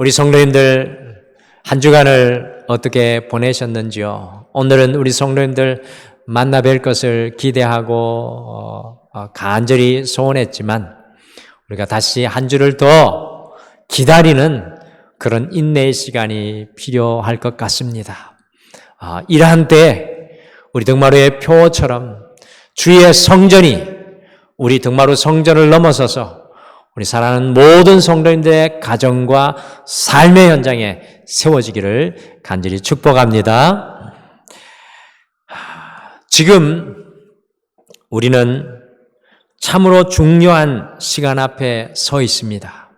우리 성도님들 한 주간을 어떻게 보내셨는지요? 오늘은 우리 성도님들 만나 뵐 것을 기대하고 간절히 소원했지만 우리가 다시 한 주를 더 기다리는 그런 인내의 시간이 필요할 것 같습니다. 이러한 때에 우리 등마루의 표처럼 주의 성전이 우리 등마루 성전을 넘어서서 우리 사랑하는 모든 성도님들의 가정과 삶의 현장에 세워지기를 간절히 축복합니다. 지금 우리는 참으로 중요한 시간 앞에 서 있습니다.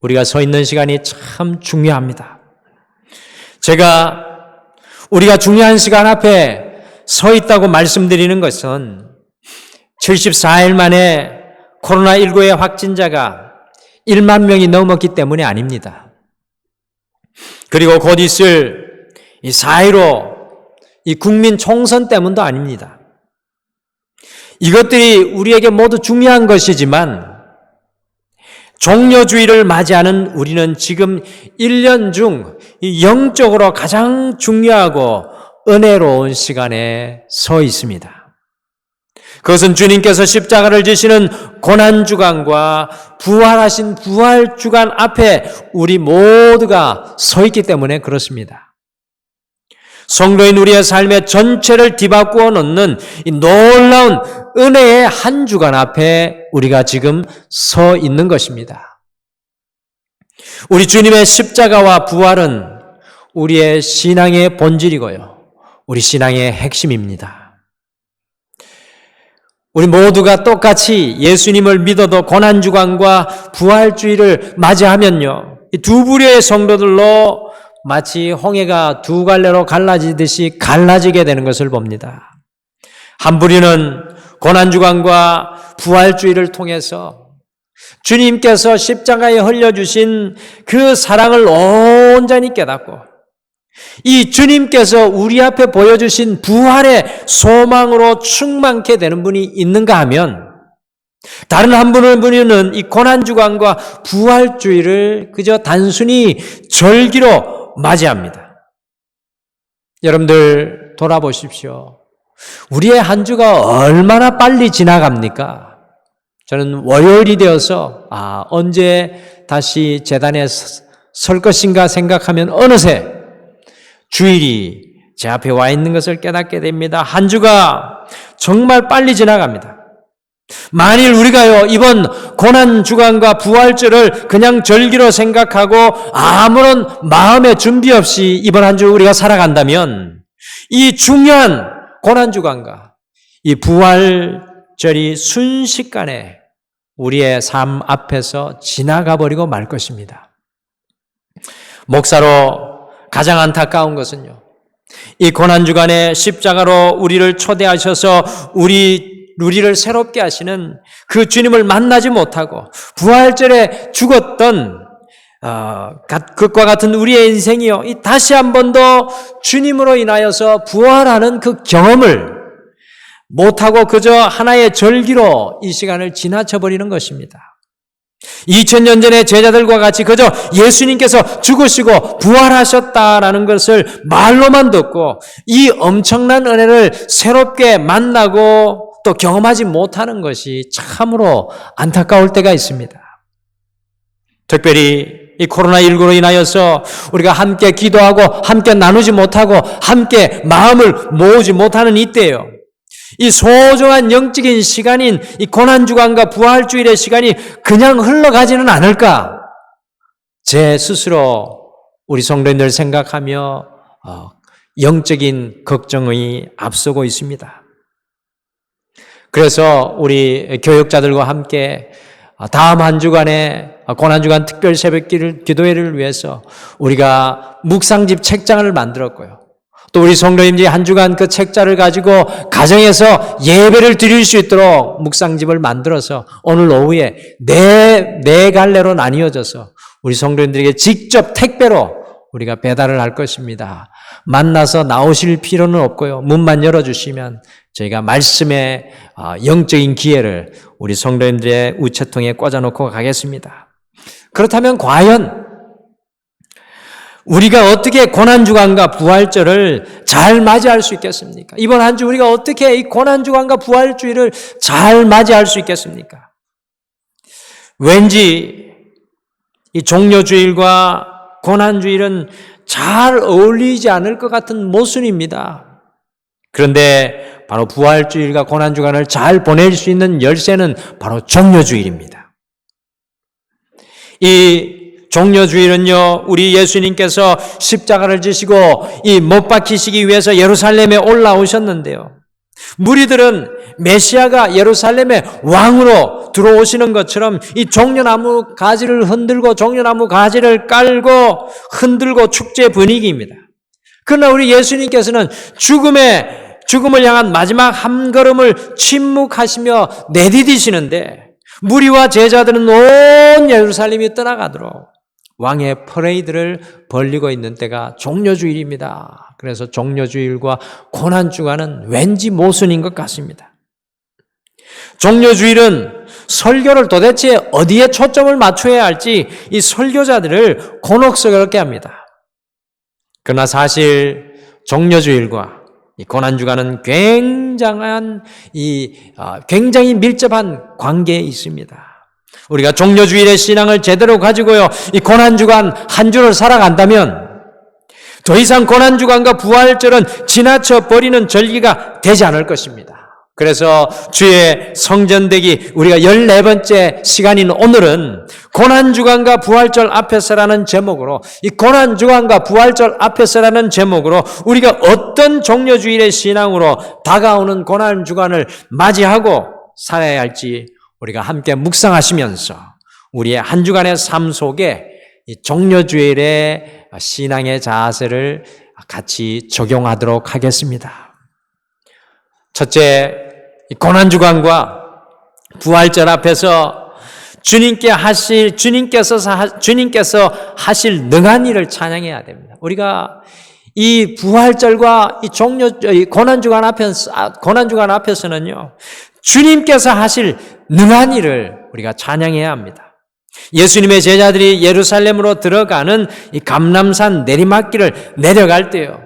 우리가 서 있는 시간이 참 중요합니다. 제가 우리가 중요한 시간 앞에 서 있다고 말씀드리는 것은 74일 만에 코로나19의 확진자가 1만 명이 넘었기 때문이 아닙니다. 그리고 곧 있을 이 4.15 이 국민 총선 때문도 아닙니다. 이것들이 우리에게 모두 중요한 것이지만 종료주의를 맞이하는 우리는 지금 1년 중 영적으로 가장 중요하고 은혜로운 시간에 서 있습니다. 그것은 주님께서 십자가를 지시는 고난주간과 부활하신 부활주간 앞에 우리 모두가 서 있기 때문에 그렇습니다. 성도인 우리의 삶의 전체를 뒤바꾸어 놓는 이 놀라운 은혜의 한 주간 앞에 우리가 지금 서 있는 것입니다. 우리 주님의 십자가와 부활은 우리의 신앙의 본질이고요. 우리 신앙의 핵심입니다. 우리 모두가 똑같이 예수님을 믿어도 고난주간과 부활주의를 맞이하면요, 이 두 부류의 성도들로 마치 홍해가 두 갈래로 갈라지듯이 갈라지게 되는 것을 봅니다. 한 부류는 고난주간과 부활주의를 통해서 주님께서 십자가에 흘려주신 그 사랑을 온전히 깨닫고 이 주님께서 우리 앞에 보여주신 부활의 소망으로 충만케 되는 분이 있는가 하면, 다른 한 분은 이 고난주간과 부활주의를 그저 단순히 절기로 맞이합니다. 여러분들 돌아보십시오. 우리의 한 주가 얼마나 빨리 지나갑니까? 저는 월요일이 되어서 언제 다시 제단에 설 것인가 생각하면 어느새 주일이 제 앞에 와 있는 것을 깨닫게 됩니다. 한 주가 정말 빨리 지나갑니다. 만일 우리가요, 이번 고난주간과 부활주를 그냥 절기로 생각하고 아무런 마음의 준비 없이 이번 한 주 우리가 살아간다면 이 중요한 고난주간과 이 부활절이 순식간에 우리의 삶 앞에서 지나가 버리고 말 것입니다. 목사로 가장 안타까운 것은요, 이 고난주간에 십자가로 우리를 초대하셔서 우리를 새롭게 하시는 그 주님을 만나지 못하고 부활절에 죽었던 그것과 같은 우리의 인생이요, 이 다시 한 번 더 주님으로 인하여서 부활하는 그 경험을 못하고 그저 하나의 절기로 이 시간을 지나쳐버리는 것입니다. 2000년 전에 제자들과 같이 그저 예수님께서 죽으시고 부활하셨다라는 것을 말로만 듣고 이 엄청난 은혜를 새롭게 만나고 또 경험하지 못하는 것이 참으로 안타까울 때가 있습니다. 특별히 이 코로나19로 인하여서 우리가 함께 기도하고 함께 나누지 못하고 함께 마음을 모으지 못하는 이때예요. 이 소중한 영적인 시간인 이 고난주간과 부활주일의 시간이 그냥 흘러가지는 않을까? 제 스스로 우리 성도님들 생각하며 영적인 걱정이 앞서고 있습니다. 그래서 우리 교육자들과 함께 다음 한 주간에 고난주간 특별 새벽 기도회를 위해서 우리가 묵상집 책장을 만들었고요. 또 우리 성도님들이 한 주간 그 책자를 가지고 가정에서 예배를 드릴 수 있도록 묵상집을 만들어서 오늘 오후에 네 갈래로 나뉘어져서 우리 성도님들에게 직접 택배로 우리가 배달을 할 것입니다. 만나서 나오실 필요는 없고요. 문만 열어주시면 저희가 말씀의 영적인 기회를 우리 성도님들의 우체통에 꽂아놓고 가겠습니다. 그렇다면 과연 우리가 어떻게 고난주간과 부활절을 잘 맞이할 수 있겠습니까? 이번 한 주 우리가 어떻게 이 고난주간과 부활주일을 잘 맞이할 수 있겠습니까? 왠지 이 종려주일과 고난주일은 잘 어울리지 않을 것 같은 모순입니다. 그런데 바로 부활주일과 고난주간을 잘 보낼 수 있는 열쇠는 바로 종려주일입니다. 이 종려주일은요, 우리 예수님께서 십자가를 지시고 이 못 박히시기 위해서 예루살렘에 올라오셨는데요. 무리들은 메시아가 예루살렘의 왕으로 들어오시는 것처럼 이 종려나무 가지를 흔들고 종려나무 가지를 깔고 흔들고 축제 분위기입니다. 그러나 우리 예수님께서는 죽음을 향한 마지막 한 걸음을 침묵하시며 내디디시는데 무리와 제자들은 온 예루살렘이 떠나가도록 왕의 퍼레이드를 벌리고 있는 때가 종려주일입니다. 그래서 종려주일과 고난주간은 왠지 모순인 것 같습니다. 종려주일은 설교를 도대체 어디에 초점을 맞춰야 할지 이 설교자들을 곤혹스럽게 합니다. 그러나 사실 종려주일과 이 고난주간은 굉장히 밀접한 관계에 있습니다. 우리가 종려주일의 신앙을 제대로 가지고요, 이 고난주간 한 주를 살아간다면 더 이상 고난주간과 부활절은 지나쳐 버리는 절기가 되지 않을 것입니다. 그래서 주의 성전되기 우리가 14번째 시간인 오늘은 고난주간과 부활절 앞에서라는 제목으로 이 고난주간과 부활절 앞에서라는 제목으로 우리가 어떤 종려주일의 신앙으로 다가오는 고난주간을 맞이하고 살아야 할지 우리가 함께 묵상하시면서 우리의 한 주간의 삶 속에 이 종려주일의 신앙의 자세를 같이 적용하도록 하겠습니다. 첫째, 고난주간과 부활절 앞에서 주님께서 하실 능한 일을 찬양해야 됩니다. 우리가 이 부활절과 이 고난주간 앞에서는요, 주님께서 하실 능한 일을 우리가 찬양해야 합니다. 예수님의 제자들이 예루살렘으로 들어가는 이 감람산 내리막길을 내려갈 때요,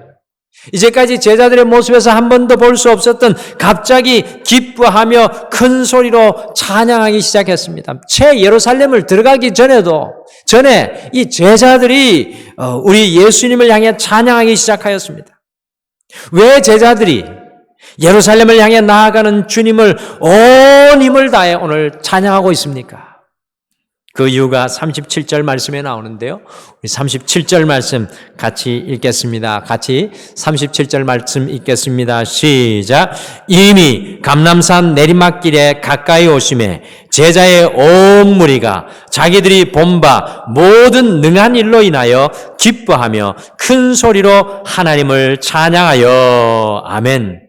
이제까지 제자들의 모습에서 한 번도 볼 수 없었던 갑자기 기뻐하며 큰 소리로 찬양하기 시작했습니다. 채 예루살렘을 들어가기 전에 이 제자들이 우리 예수님을 향해 찬양하기 시작하였습니다. 왜 제자들이 예루살렘을 향해 나아가는 주님을 온 힘을 다해 오늘 찬양하고 있습니까? 그 이유가 37절 말씀에 나오는데요. 우리 37절 말씀 같이 읽겠습니다. 같이 37절 말씀 읽겠습니다. 시작. 이미 감람산 내리막길에 가까이 오심에 제자의 온 무리가 자기들이 본 바 모든 능한 일로 인하여 기뻐하며 큰 소리로 하나님을 찬양하여. 아멘.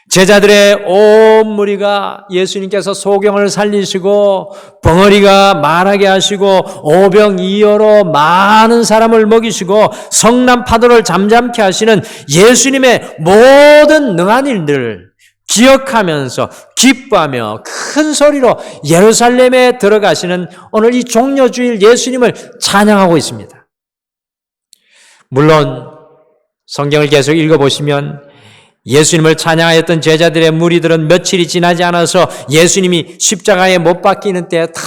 제자들의 온 무리가 예수님께서 소경을 살리시고 벙어리가 말하게 하시고 오병이어로 많은 사람을 먹이시고 성난 파도를 잠잠케 하시는 예수님의 모든 능한 일들을 기억하면서 기뻐하며 큰 소리로 예루살렘에 들어가시는 오늘 이 종려주일 예수님을 찬양하고 있습니다. 물론 성경을 계속 읽어보시면 예수님을 찬양하였던 제자들의 무리들은 며칠이 지나지 않아서 예수님이 십자가에 못 박히는 때에 다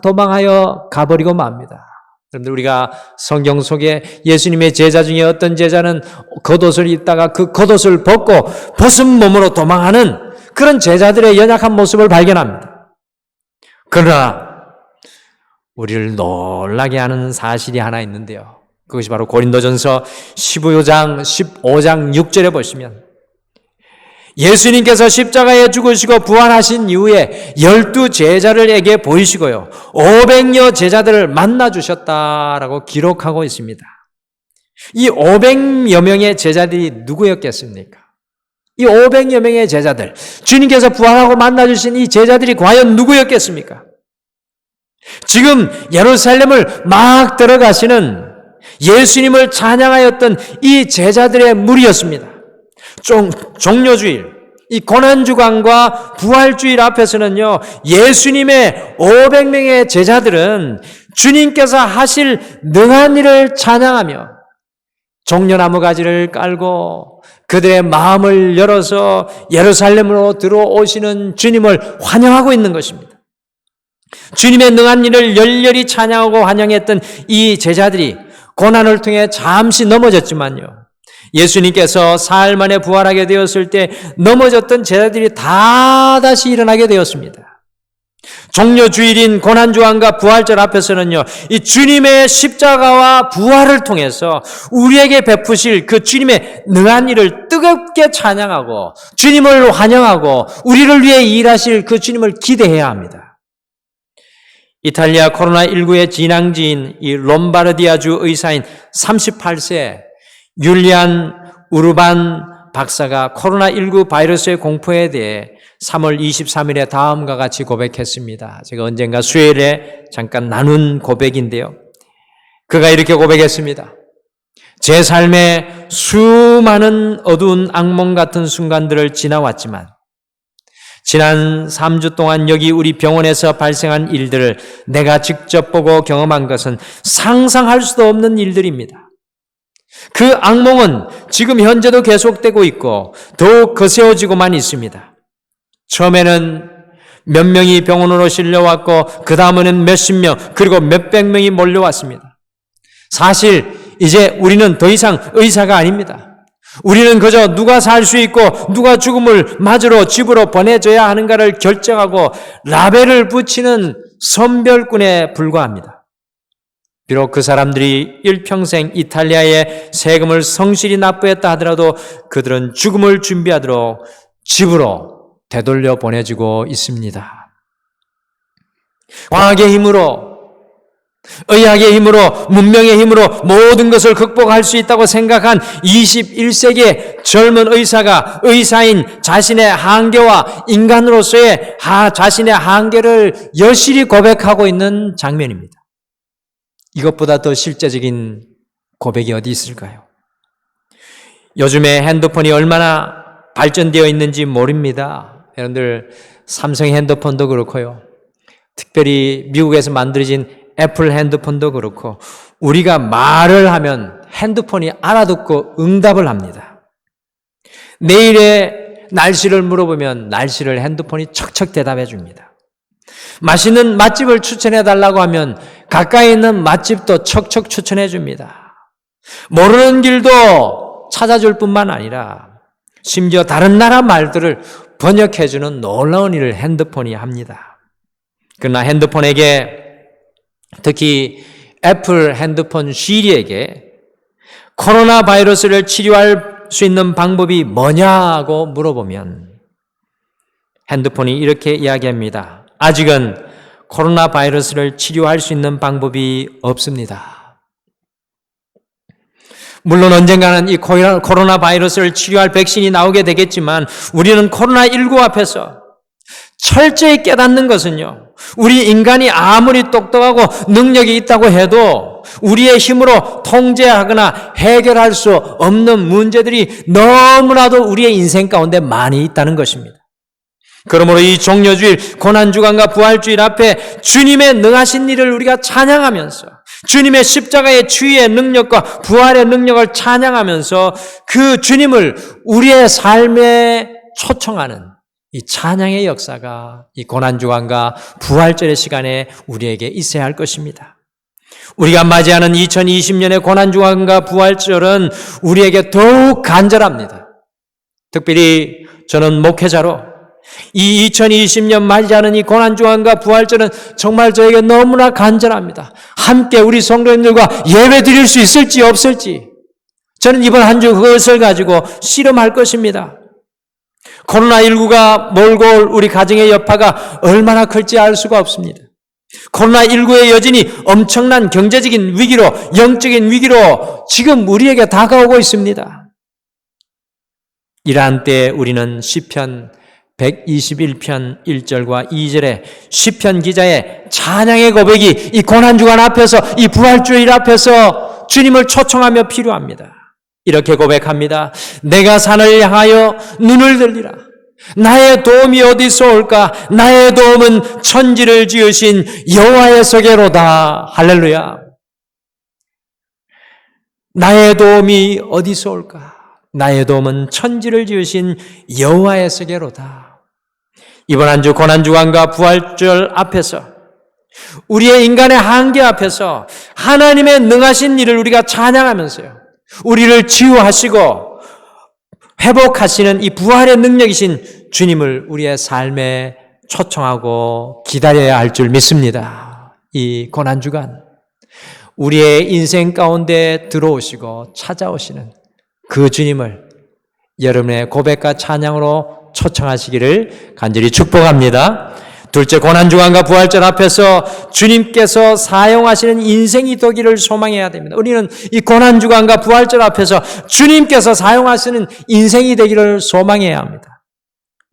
도망하여 가버리고 맙니다. 그런데 우리가 성경 속에 예수님의 제자 중에 어떤 제자는 겉옷을 입다가 그 겉옷을 벗고 벗은 몸으로 도망하는 그런 제자들의 연약한 모습을 발견합니다. 그러나 우리를 놀라게 하는 사실이 하나 있는데요. 그것이 바로 고린도전서 15장 6절에 보시면 예수님께서 십자가에 죽으시고 부활하신 이후에 12제자들에게 보이시고요, 500여 제자들을 만나주셨다라고 기록하고 있습니다. 이 500여 명의 제자들이 누구였겠습니까? 이 500여 명의 제자들, 주님께서 부활하고 만나주신 이 제자들이 과연 누구였겠습니까? 지금 예루살렘을 막 들어가시는 예수님을 찬양하였던 이 제자들의 무리였습니다. 종려주일, 이 고난주간과 부활주일 앞에서는요, 예수님의 500명의 제자들은 주님께서 하실 능한 일을 찬양하며 종려나무 가지를 깔고 그들의 마음을 열어서 예루살렘으로 들어오시는 주님을 환영하고 있는 것입니다. 주님의 능한 일을 열렬히 찬양하고 환영했던 이 제자들이 고난을 통해 잠시 넘어졌지만요, 예수님께서 사흘 만에 부활하게 되었을 때 넘어졌던 제자들이 다 다시 일어나게 되었습니다. 종려주일인 고난주간과 부활절 앞에서는요, 이 주님의 십자가와 부활을 통해서 우리에게 베푸실 그 주님의 능한 일을 뜨겁게 찬양하고 주님을 환영하고 우리를 위해 일하실 그 주님을 기대해야 합니다. 이탈리아 코로나19의 진앙지인 이 롬바르디아주 의사인 38세 율리안 우르반 박사가 코로나19 바이러스의 공포에 대해 3월 23일에 다음과 같이 고백했습니다. 제가 언젠가 수요일에 잠깐 나눈 고백인데요. 그가 이렇게 고백했습니다. 제 삶에 수많은 어두운 악몽 같은 순간들을 지나왔지만 지난 3주 동안 여기 우리 병원에서 발생한 일들을 내가 직접 보고 경험한 것은 상상할 수도 없는 일들입니다. 그 악몽은 지금 현재도 계속되고 있고 더욱 거세어지고만 있습니다. 처음에는 몇 명이 병원으로 실려왔고 그 다음에는 몇십 명 그리고 몇백 명이 몰려왔습니다. 사실 이제 우리는 더 이상 의사가 아닙니다. 우리는 그저 누가 살 수 있고 누가 죽음을 맞으러 집으로 보내줘야 하는가를 결정하고 라벨을 붙이는 선별꾼에 불과합니다. 비록 그 사람들이 일평생 이탈리아에 세금을 성실히 납부했다 하더라도 그들은 죽음을 준비하도록 집으로 되돌려 보내지고 있습니다. 과학의 힘으로, 의학의 힘으로, 문명의 힘으로 모든 것을 극복할 수 있다고 생각한 21세기의 젊은 의사가 의사인 자신의 한계와 인간으로서의 자신의 한계를 여실히 고백하고 있는 장면입니다. 이것보다 더 실제적인 고백이 어디 있을까요? 요즘에 핸드폰이 얼마나 발전되어 있는지 모릅니다. 여러분들 삼성 핸드폰도 그렇고요. 특별히 미국에서 만들어진 애플 핸드폰도 그렇고 우리가 말을 하면 핸드폰이 알아듣고 응답을 합니다. 내일의 날씨를 물어보면 날씨를 핸드폰이 척척 대답해 줍니다. 맛있는 맛집을 추천해 달라고 하면 가까이 있는 맛집도 척척 추천해 줍니다. 모르는 길도 찾아줄 뿐만 아니라 심지어 다른 나라 말들을 번역해 주는 놀라운 일을 핸드폰이 합니다. 그러나 핸드폰에게, 특히 애플 핸드폰 시리에게 코로나 바이러스를 치료할 수 있는 방법이 뭐냐고 물어보면 핸드폰이 이렇게 이야기합니다. 아직은 코로나 바이러스를 치료할 수 있는 방법이 없습니다. 물론 언젠가는 이 코로나 바이러스를 치료할 백신이 나오게 되겠지만 우리는 코로나19 앞에서 철저히 깨닫는 것은요, 우리 인간이 아무리 똑똑하고 능력이 있다고 해도 우리의 힘으로 통제하거나 해결할 수 없는 문제들이 너무나도 우리의 인생 가운데 많이 있다는 것입니다. 그러므로 이 종려주일, 고난주간과 부활주일 앞에 주님의 능하신 일을 우리가 찬양하면서 주님의 십자가의 주의 능력과 부활의 능력을 찬양하면서 그 주님을 우리의 삶에 초청하는 이 찬양의 역사가 이 고난주간과 부활절의 시간에 우리에게 있어야 할 것입니다. 우리가 맞이하는 2020년의 고난주간과 부활절은 우리에게 더욱 간절합니다. 특별히 저는 목회자로 이 2020년 맞이하는 이 고난주간과 부활절은 정말 저에게 너무나 간절합니다. 함께 우리 성도님들과 예배 드릴 수 있을지 없을지 저는 이번 한 주 그것을 가지고 씨름할 것입니다. 코로나19가 몰고 올 우리 가정의 여파가 얼마나 클지 알 수가 없습니다. 코로나19의 여진이 엄청난 경제적인 위기로, 영적인 위기로 지금 우리에게 다가오고 있습니다. 이러한 때에 우리는 시편 121편 1절과 2절에 시편 기자의 찬양의 고백이 이 고난주간 앞에서, 이 부활주일 앞에서 주님을 초청하며 필요합니다. 이렇게 고백합니다. 내가 산을 향하여 눈을 들리라. 나의 도움이 어디서 올까? 나의 도움은 천지를 지으신 여호와의 소개로다. 할렐루야. 나의 도움이 어디서 올까? 나의 도움은 천지를 지으신 여호와에게로다. 이번 한 주 고난주간과 부활절 앞에서 우리의 인간의 한계 앞에서 하나님의 능하신 일을 우리가 찬양하면서요, 우리를 치유하시고 회복하시는 이 부활의 능력이신 주님을 우리의 삶에 초청하고 기다려야 할 줄 믿습니다. 이 고난주간 우리의 인생 가운데 들어오시고 찾아오시는 그 주님을 여러분의 고백과 찬양으로 초청하시기를 간절히 축복합니다. 둘째, 고난주간과 부활절 앞에서 주님께서 사용하시는 인생이 되기를 소망해야 됩니다. 우리는 이 고난주간과 부활절 앞에서 주님께서 사용하시는 인생이 되기를 소망해야 합니다.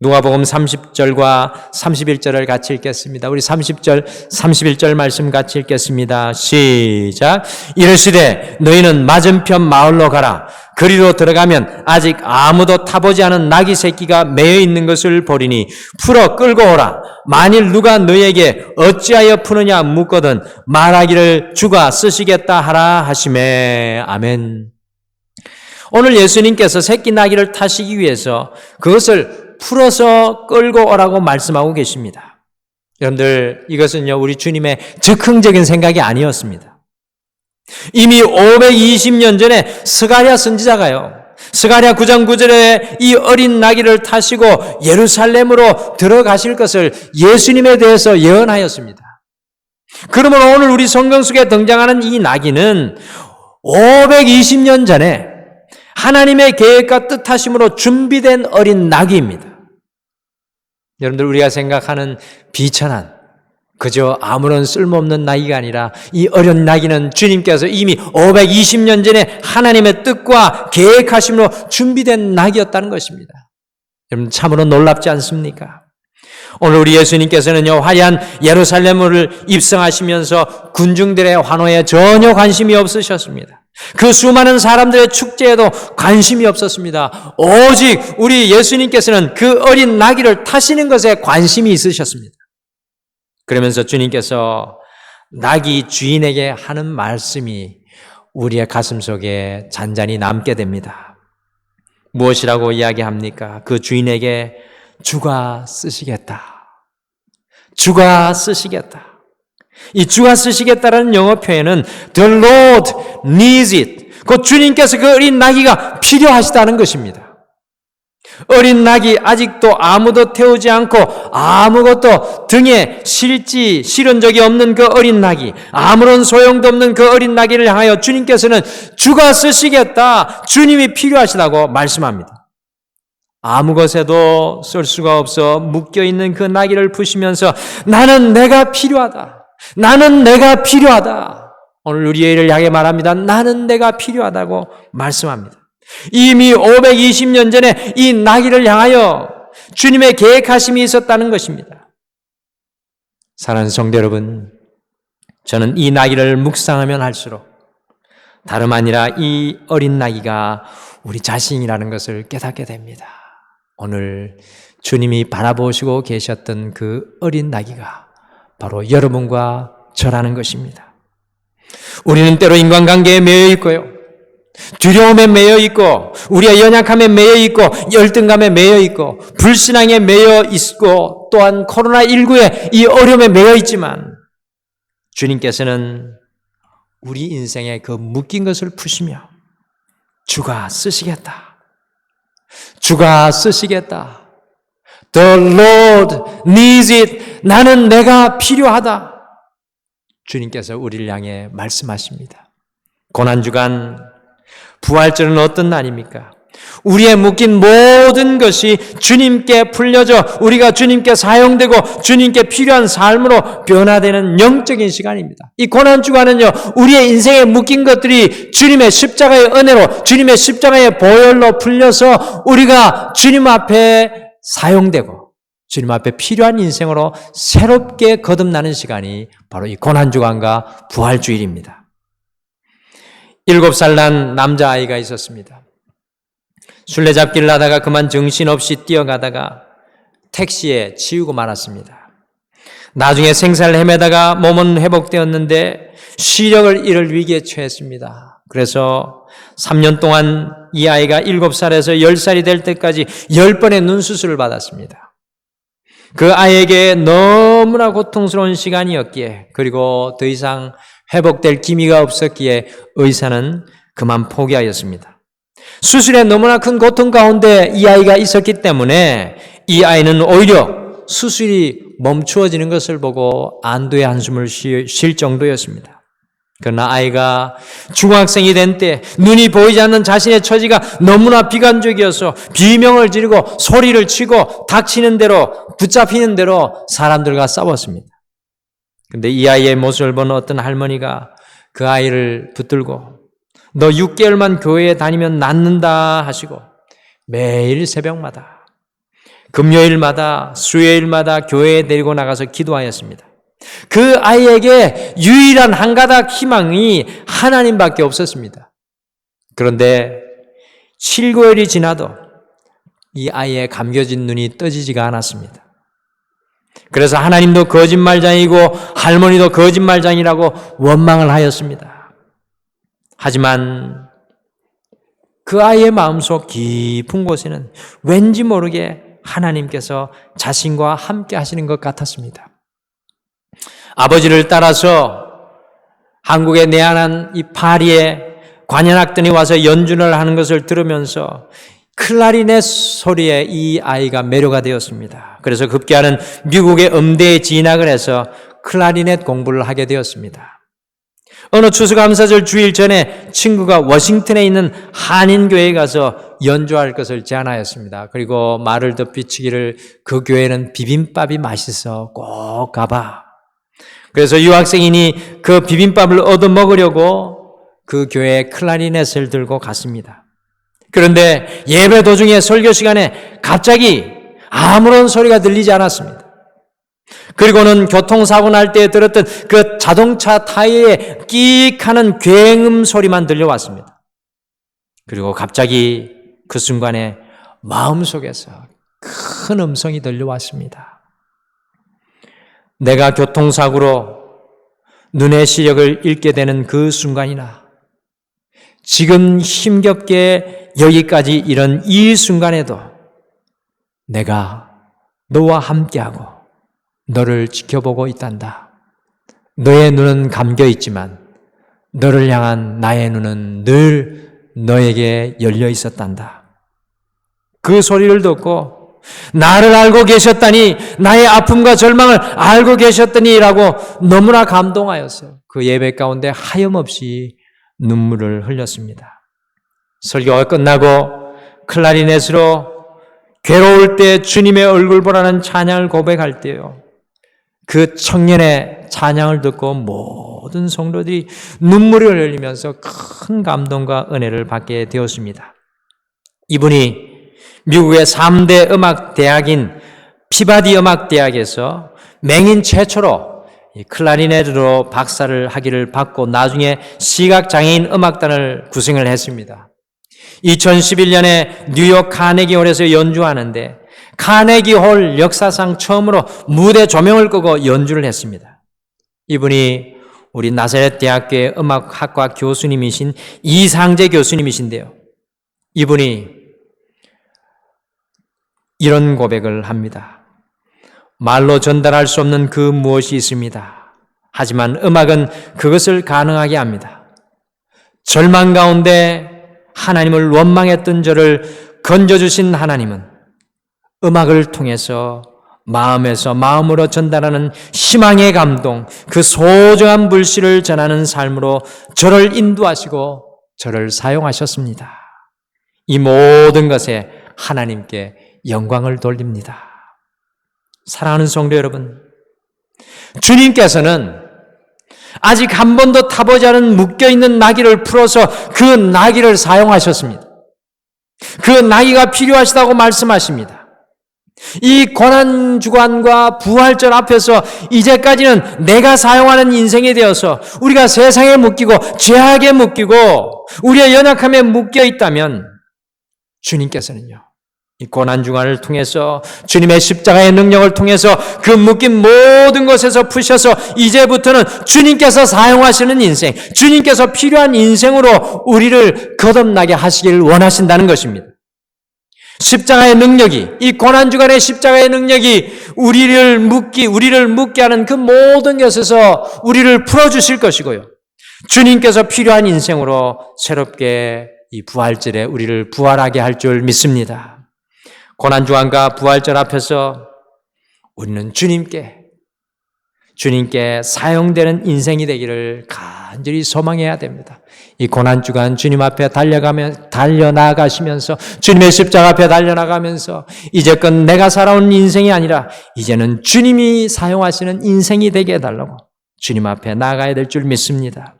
누가복음 30절과 31절을 같이 읽겠습니다. 우리 30절, 31절 말씀 같이 읽겠습니다. 시작. 이르시되 너희는 맞은편 마을로 가라. 그리로 들어가면 아직 아무도 타보지 않은 나귀 새끼가 매여 있는 것을 보리니 풀어 끌고 오라. 만일 누가 너희에게 어찌하여 푸느냐 묻거든 말하기를 주가 쓰시겠다 하라 하시매. 아멘. 오늘 예수님께서 새끼 나귀를 타시기 위해서 그것을 풀어서 끌고 오라고 말씀하고 계십니다. 여러분들, 이것은요, 우리 주님의 즉흥적인 생각이 아니었습니다. 이미 520년 전에 스가랴 선지자가요, 스가랴 9장 9절에 이 어린 나귀를 타시고 예루살렘으로 들어가실 것을 예수님에 대해서 예언하였습니다. 그러므로 오늘 우리 성경 속에 등장하는 이 나귀는 520년 전에 하나님의 계획과 뜻하심으로 준비된 어린 나귀입니다. 여러분들, 우리가 생각하는 비천한 그저 아무런 쓸모없는 나귀가 아니라 이 어린 나귀는 주님께서 이미 520년 전에 하나님의 뜻과 계획하심으로 준비된 나귀였다는 것입니다. 여러분, 참으로 놀랍지 않습니까? 오늘 우리 예수님께서는요, 화려한 예루살렘을 입성하시면서 군중들의 환호에 전혀 관심이 없으셨습니다. 그 수많은 사람들의 축제에도 관심이 없었습니다. 오직 우리 예수님께서는 그 어린 나귀를 타시는 것에 관심이 있으셨습니다. 그러면서 주님께서 나귀 주인에게 하는 말씀이 우리의 가슴 속에 잔잔히 남게 됩니다. 무엇이라고 이야기합니까? 그 주인에게 주가 쓰시겠다. 주가 쓰시겠다. 이 주가 쓰시겠다라는 영어 표현은 The Lord needs it. 그 주님께서 그 어린 나귀가 필요하시다는 것입니다. 어린 나귀, 아직도 아무도 태우지 않고 아무것도 등에 실은 적이 없는 그 어린 나귀, 아무런 소용도 없는 그 어린 나귀를 향하여 주님께서는 주가 쓰시겠다, 주님이 필요하시다고 말씀합니다. 아무 것에도 쓸 수가 없어 묶여있는 그 나귀를 푸시면서 나는 내가 필요하다. 나는 내가 필요하다. 오늘 우리를 향해 말합니다. 나는 내가 필요하다고 말씀합니다. 이미 520년 전에 이 나귀를 향하여 주님의 계획하심이 있었다는 것입니다. 사랑하는 성도 여러분, 저는 이 나귀를 묵상하면 할수록 다름 아니라 이 어린 나귀가 우리 자신이라는 것을 깨닫게 됩니다. 오늘 주님이 바라보시고 계셨던 그 어린 나귀가 바로 여러분과 저라는 것입니다. 우리는 때로 인간관계에 매여 있고요, 두려움에 매여 있고, 우리의 연약함에 매여 있고, 열등감에 매여 있고, 불신앙에 매여 있고, 또한 코로나19의 이 어려움에 매여 있지만 주님께서는 우리 인생에 그 묶인 것을 푸시며 주가 쓰시겠다. 주가 쓰시겠다. The Lord needs it. 나는 내가 필요하다. 주님께서 우리를 향해 말씀하십니다. 고난주간, 부활절은 어떤 날입니까? 우리의 묶인 모든 것이 주님께 풀려져 우리가 주님께 사용되고 주님께 필요한 삶으로 변화되는 영적인 시간입니다. 이 고난주간은요, 우리의 인생에 묶인 것들이 주님의 십자가의 은혜로, 주님의 십자가의 보혈로 풀려서 우리가 주님 앞에 사용되고 주님 앞에 필요한 인생으로 새롭게 거듭나는 시간이 바로 이 고난주간과 부활주일입니다. 7살 난 남자아이가 있었습니다. 술래잡기를 하다가 그만 정신없이 뛰어가다가 택시에 치이고 말았습니다. 나중에 생사를 헤매다가 몸은 회복되었는데 시력을 잃을 위기에 처했습니다. 그래서 3년 동안 이 아이가 7살에서 10살이 될 때까지 10번의 눈수술을 받았습니다. 그 아이에게 너무나 고통스러운 시간이었기에, 그리고 더 이상 회복될 기미가 없었기에 의사는 그만 포기하였습니다. 수술에 너무나 큰 고통 가운데 이 아이가 있었기 때문에 이 아이는 오히려 수술이 멈추어지는 것을 보고 안도의 한숨을 쉴 정도였습니다. 그러나 아이가 중학생이 된 때 눈이 보이지 않는 자신의 처지가 너무나 비관적이어서 비명을 지르고 소리를 치고 닥치는 대로 붙잡히는 대로 사람들과 싸웠습니다. 그런데 이 아이의 모습을 보는 어떤 할머니가 그 아이를 붙들고 너 6개월만 교회에 다니면 낫는다 하시고 매일 새벽마다 금요일마다 수요일마다 교회에 데리고 나가서 기도하였습니다. 그 아이에게 유일한 한 가닥 희망이 하나님밖에 없었습니다. 그런데 7개월이 지나도 이 아이의 감겨진 눈이 떠지지가 않았습니다. 그래서 하나님도 거짓말장이고 할머니도 거짓말장이라고 원망을 하였습니다. 하지만 그 아이의 마음속 깊은 곳에는 왠지 모르게 하나님께서 자신과 함께 하시는 것 같았습니다. 아버지를 따라서 한국에 내한한 이 파리에 관현악단이 와서 연주를 하는 것을 들으면서 클라리넷 소리에 이 아이가 매료가 되었습니다. 그래서 급기야는 미국의 음대에 진학을 해서 클라리넷 공부를 하게 되었습니다. 어느 추수감사절 주일 전에 친구가 워싱턴에 있는 한인교회에 가서 연주할 것을 제안하였습니다. 그리고 말을 덧비치기를 그 교회는 비빔밥이 맛있어 꼭 가봐. 그래서 유학생이니 그 비빔밥을 얻어 먹으려고 그 교회에 클라리넷을 들고 갔습니다. 그런데 예배 도중에 설교 시간에 갑자기 아무런 소리가 들리지 않았습니다. 그리고는 교통사고 날 때 들었던 그 자동차 타이어에 끼익 하는 굉음 소리만 들려왔습니다. 그리고 갑자기 그 순간에 마음속에서 큰 음성이 들려왔습니다. 내가 교통사고로 눈의 시력을 잃게 되는 그 순간이나 지금 힘겹게 여기까지 이른 이 순간에도 내가 너와 함께하고 너를 지켜보고 있단다. 너의 눈은 감겨 있지만 너를 향한 나의 눈은 늘 너에게 열려 있었단다. 그 소리를 듣고 나를 알고 계셨다니, 나의 아픔과 절망을 알고 계셨더니라고 너무나 감동하였어요. 그 예배 가운데 하염없이 눈물을 흘렸습니다. 설교가 끝나고 클라리넷으로 괴로울 때 주님의 얼굴 보라는 찬양을 고백할 때요, 그 청년의 찬양을 듣고 모든 성도들이 눈물을 흘리면서 큰 감동과 은혜를 받게 되었습니다. 이분이 미국의 3대 음악대학인 피바디 음악대학에서 맹인 최초로 클라리넷으로 박사를 학위를 받고 나중에 시각장애인 음악단을 구성을 했습니다. 2011년에 뉴욕 카네기홀에서 연주하는데 카네기홀 역사상 처음으로 무대 조명을 끄고 연주를 했습니다. 이분이 우리 나사렛 대학교의 음악학과 교수님이신 이상재 교수님이신데요, 이분이 이런 고백을 합니다. 말로 전달할 수 없는 그 무엇이 있습니다. 하지만 음악은 그것을 가능하게 합니다. 절망 가운데 하나님을 원망했던 저를 건져주신 하나님은 음악을 통해서 마음에서 마음으로 전달하는 희망의 감동, 그 소중한 물씨를 전하는 삶으로 저를 인도하시고 저를 사용하셨습니다. 이 모든 것에 하나님께 영광을 돌립니다. 사랑하는 성도 여러분, 주님께서는 아직 한 번도 타보지 않은 묶여있는 나귀를 풀어서 그 나귀를 사용하셨습니다. 그 나귀가 필요하시다고 말씀하십니다. 이 고난주간과 부활절 앞에서 이제까지는 내가 사용하는 인생이 되어서 우리가 세상에 묶이고 죄악에 묶이고 우리의 연약함에 묶여 있다면 주님께서는요, 이 고난주간을 통해서 주님의 십자가의 능력을 통해서 그 묶인 모든 것에서 푸셔서 이제부터는 주님께서 사용하시는 인생, 주님께서 필요한 인생으로 우리를 거듭나게 하시기를 원하신다는 것입니다. 십자가의 능력이, 이 고난주간의 십자가의 능력이 우리를 묶게 하는 그 모든 것에서 우리를 풀어주실 것이고요. 주님께서 필요한 인생으로 새롭게 이 부활절에 우리를 부활하게 할 줄 믿습니다. 고난주간과 부활절 앞에서 우리는 주님께 사용되는 인생이 되기를 간절히 소망해야 됩니다. 이 고난주간 주님 앞에 달려나가시면서 주님의 십자가 앞에 달려나가면서 이제껏 내가 살아온 인생이 아니라 이제는 주님이 사용하시는 인생이 되게 해달라고 주님 앞에 나가야 될 줄 믿습니다.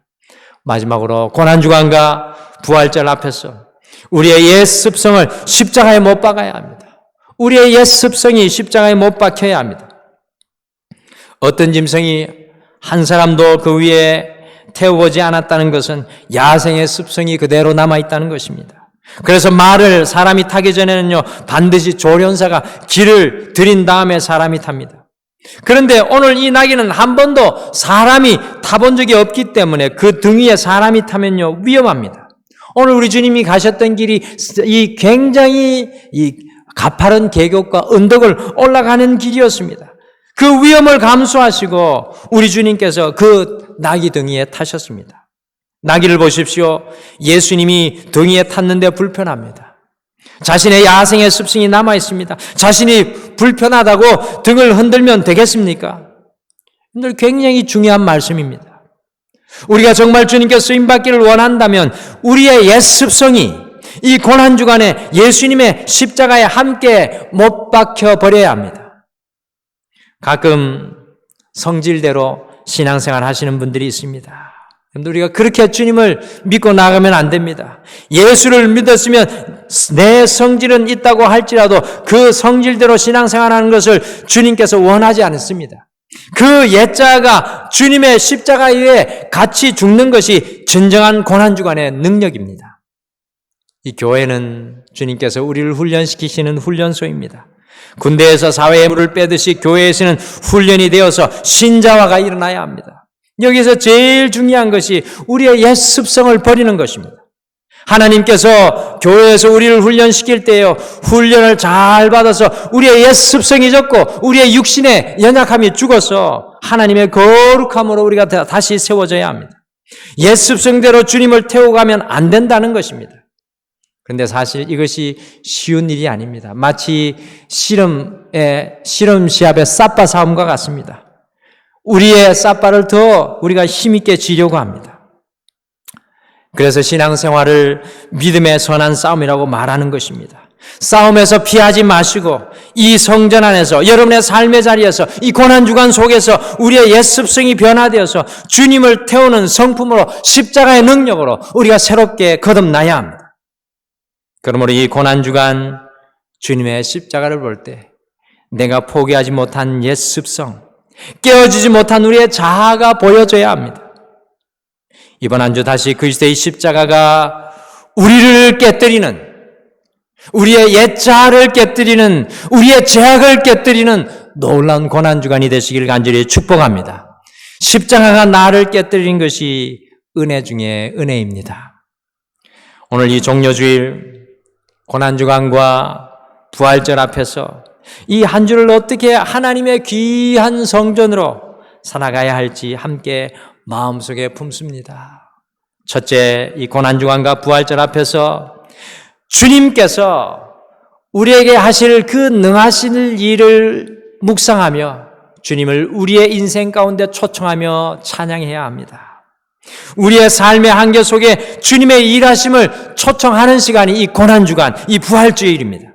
마지막으로 고난주간과 부활절 앞에서 우리의 옛 습성을 십자가에 못 박아야 합니다. 우리의 옛 습성이 십자가에 못 박혀야 합니다. 어떤 짐승이 한 사람도 그 위에 태워보지 않았다는 것은 야생의 습성이 그대로 남아있다는 것입니다. 그래서 말을 사람이 타기 전에는요, 반드시 조련사가 길을 들인 다음에 사람이 탑니다. 그런데 오늘 이 나귀는 한 번도 사람이 타본 적이 없기 때문에 그 등 위에 사람이 타면요, 위험합니다. 오늘 우리 주님이 가셨던 길이 이 굉장히 가파른 계곡과 언덕을 올라가는 길이었습니다. 그 위험을 감수하시고 우리 주님께서 그 나귀 등위에 타셨습니다. 나귀를 보십시오. 예수님이 등위에 탔는데 불편합니다. 자신의 야생의 습성이 남아있습니다. 자신이 불편하다고 등을 흔들면 되겠습니까? 여러분들 굉장히 중요한 말씀입니다. 우리가 정말 주님께 쓰임받기를 원한다면 우리의 옛 습성이 이 고난주간에 예수님의 십자가에 함께 못 박혀 버려야 합니다. 가끔 성질대로 신앙생활 하시는 분들이 있습니다. 우리가 그렇게 주님을 믿고 나가면 안 됩니다. 예수를 믿었으면 내 성질은 있다고 할지라도 그 성질대로 신앙생활하는 것을 주님께서 원하지 않습니다. 그 옛자가 주님의 십자가 위에 같이 죽는 것이 진정한 고난주간의 능력입니다. 이 교회는 주님께서 우리를 훈련시키시는 훈련소입니다. 군대에서 사회의 물을 빼듯이 교회에서는 훈련이 되어서 신자화가 일어나야 합니다. 여기서 제일 중요한 것이 우리의 옛 습성을 버리는 것입니다. 하나님께서 교회에서 우리를 훈련시킬 때요, 훈련을 잘 받아서 우리의 옛 습성이 졌고 우리의 육신의 연약함이 죽어서 하나님의 거룩함으로 우리가 다시 세워져야 합니다. 옛 습성대로 주님을 태워가면 안 된다는 것입니다. 그런데 사실 이것이 쉬운 일이 아닙니다. 마치 실험 시합의 쌌바 싸움과 같습니다. 우리의 쌌바를 더 우리가 힘있게 쥐려고 합니다. 그래서 신앙생활을 믿음의 선한 싸움이라고 말하는 것입니다. 싸움에서 피하지 마시고 이 성전 안에서 여러분의 삶의 자리에서 이 고난주간 속에서 우리의 옛 습성이 변화되어서 주님을 태우는 성품으로 십자가의 능력으로 우리가 새롭게 거듭나야 합니다. 그러므로 이 고난주간 주님의 십자가를 볼 때 내가 포기하지 못한 옛 습성, 깨어지지 못한 우리의 자아가 보여져야 합니다. 이번 한 주 다시 그리스도의 십자가가 우리를 깨뜨리는, 우리의 옛 자아를 깨뜨리는, 우리의 죄악을 깨뜨리는 놀라운 고난주간이 되시길 간절히 축복합니다. 십자가가 나를 깨뜨린 것이 은혜 중에 은혜입니다. 오늘 이 종료주일 고난주간과 부활절 앞에서 이 한 주를 어떻게 하나님의 귀한 성전으로 살아가야 할지 함께 마음속에 품습니다. 첫째, 이 고난주간과 부활절 앞에서 주님께서 우리에게 하실 그 능하신 일을 묵상하며 주님을 우리의 인생 가운데 초청하며 찬양해야 합니다. 우리의 삶의 한계 속에 주님의 일하심을 초청하는 시간이 이 고난주간, 이 부활주일입니다.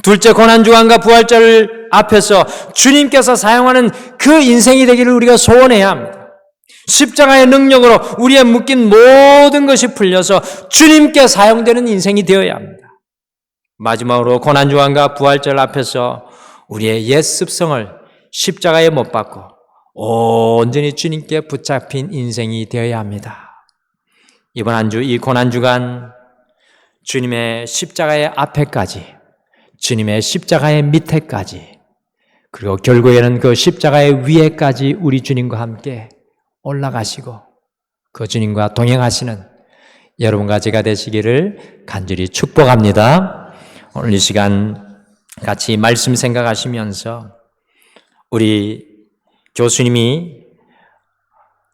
둘째, 고난주간과 부활절 앞에서 주님께서 사용하는 그 인생이 되기를 우리가 소원해야 합니다. 십자가의 능력으로 우리의 묶인 모든 것이 풀려서 주님께 사용되는 인생이 되어야 합니다. 마지막으로 고난주간과 부활절 앞에서 우리의 옛 습성을 십자가에 못 박고 온전히 주님께 붙잡힌 인생이 되어야 합니다. 이번 한 주 이 고난주간 주님의 십자가의 앞에까지 주님의 십자가의 밑에까지, 그리고 결국에는 그 십자가의 위에까지 우리 주님과 함께 올라가시고 그 주님과 동행하시는 여러분과 제가 되시기를 간절히 축복합니다. 오늘 이 시간 같이 말씀 생각하시면서 우리 교수님이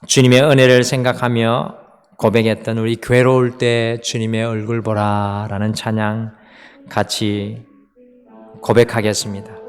주님의 은혜를 생각하며 고백했던 우리 괴로울 때 주님의 얼굴 보라라는 찬양 같이 고백하겠습니다.